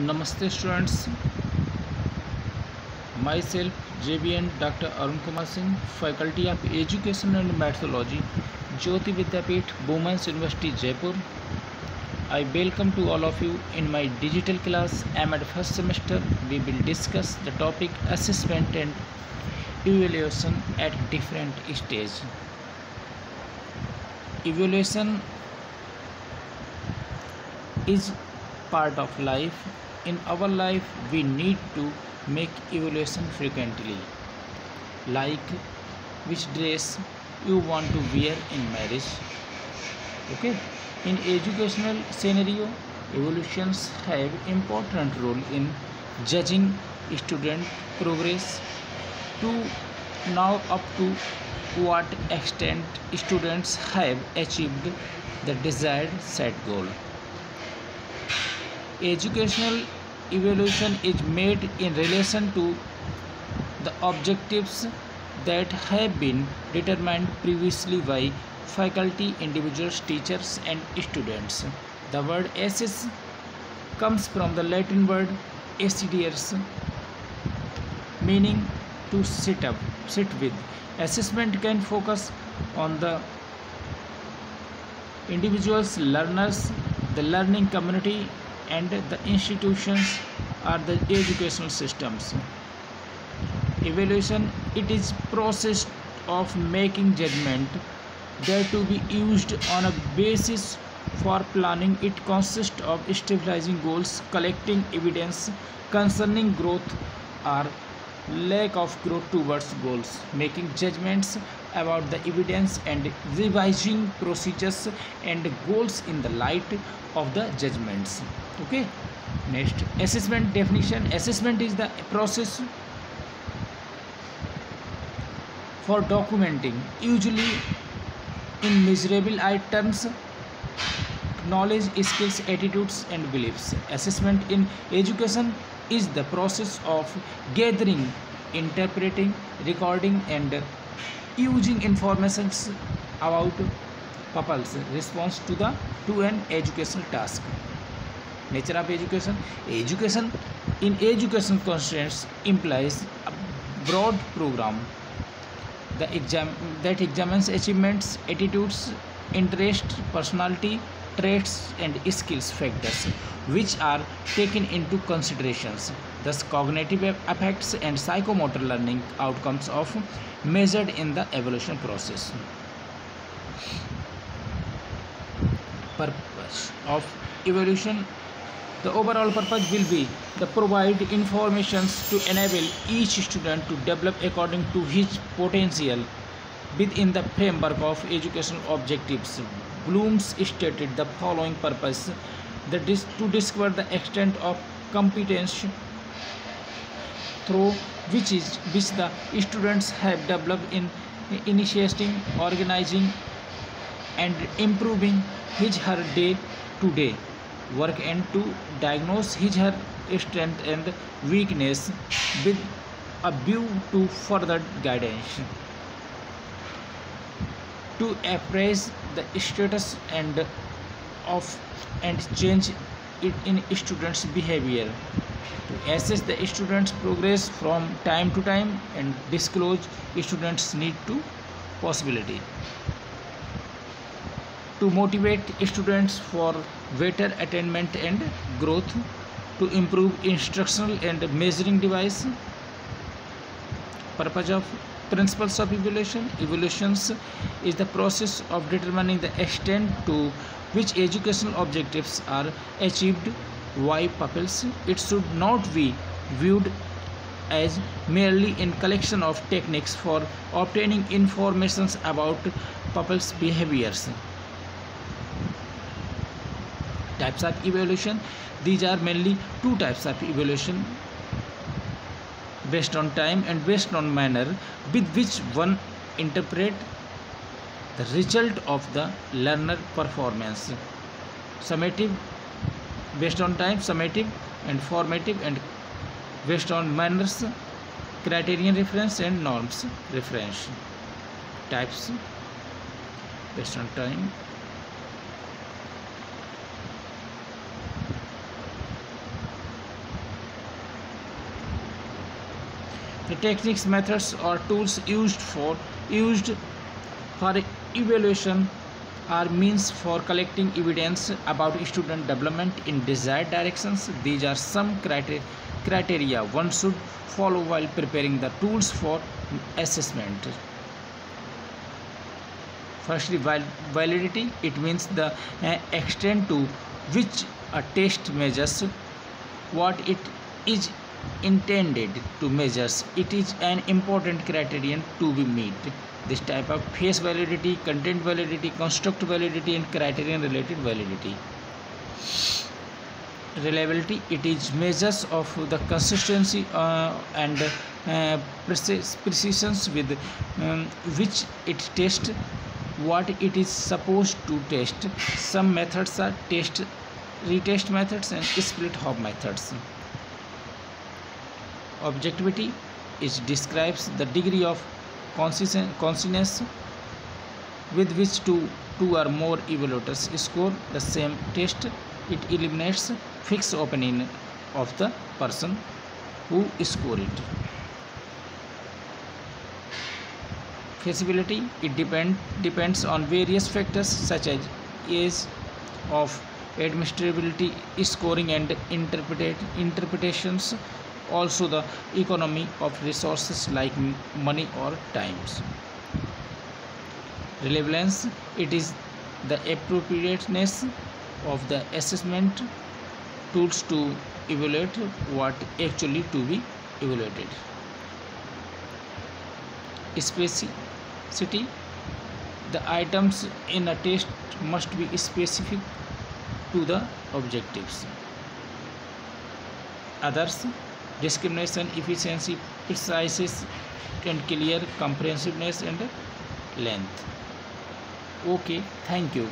Namaste students, myself JBN Dr. Arun Kumar Singh, Faculty of Education and Methodology, Jyoti Vidyapeeth, Women's University, Jaipur. I welcome to all of you in my digital class. I am at first semester. We will discuss the topic assessment and evaluation at different stages. Evaluation is part of life. In our life, we need to make evaluation frequently, like which dress you want to wear in marriage. Okay, in educational scenario, evaluations have important role in judging student progress to now up to what extent students have achieved the desired set goal. Educational evaluation is made in relation to the objectives that have been determined previously by faculty, individuals, teachers, and students. The word assess comes from the Latin word assiduous, meaning to sit with. Assessment can focus on the individuals, learners, the learning community, and the institutions are the educational systems. Evaluation, it is process of making judgment that to be used on a basis for planning. It consists of stabilizing goals, collecting evidence concerning growth or lack of growth towards goals, making judgments about the evidence, and revising procedures and goals in the light of the judgments. Okay, next, assessment definition. Assessment is the process for documenting, usually in measurable items, knowledge, skills, attitudes, and beliefs. Assessment in education is the process of gathering, interpreting, recording, and using information about pupils response to an educational task. Nature of education. Education in education constraints implies a broad program that examines achievements, attitudes, interests, personality traits, and skills factors which are taken into considerations. Thus, cognitive effects and psychomotor learning outcomes of measured in the evaluation process. Purpose of evaluation. The overall purpose will be to provide informations to enable each student to develop according to his potential within the framework of educational objectives. Bloom's stated the following purpose: that is to discover the extent of competence through which the students have developed in initiating, organizing, and improving his/her day-to-day work, and to diagnose his/her strength and weakness with a view to further guidance, to appraise the status and change it in students' behavior, to assess the students' progress from time to time, and disclose students' need to possibility, to motivate students for better attainment and growth, to improve instructional and measuring device. Purpose of principles of evaluation. Evaluations is the process of determining the extent to which educational objectives are achieved by pupils. It should not be viewed as merely in collection of techniques for obtaining information about pupils' behaviors. Types of evaluation. These are mainly two types of evaluation: based on time and based on manner with which one interpret the result of the learner performance. Summative, based on time, summative, and formative, and based on manners, criterion reference, and norms reference. Types: based on time, The techniques, methods, or tools used for evaluation are means for collecting evidence about student development in desired directions. These are some criteria one should follow while preparing the tools for assessment. Firstly, validity. It means the extent to which a test measures what it is intended to measure. It is an important criterion to be met. This type of face validity, content validity, construct validity, and criterion related validity. Reliability. It is measures of the consistency and precision with which it tests what it is supposed to test. Some methods are retest methods and split hop methods. Objectivity. It describes the degree of consciousness with which two or more evaluators score the same test. It eliminates fixed opinion of the person who scored it. Feasibility. It depends on various factors such as age of administrability, scoring, and interpretations. Also the economy of resources like money or times. Relevance. It is the appropriateness of the assessment tools to evaluate what actually to be evaluated. Specificity. The items in a test must be specific to the objectives. Others. Discrimination, efficiency, preciseness, and clear comprehensiveness and length. Okay, thank you.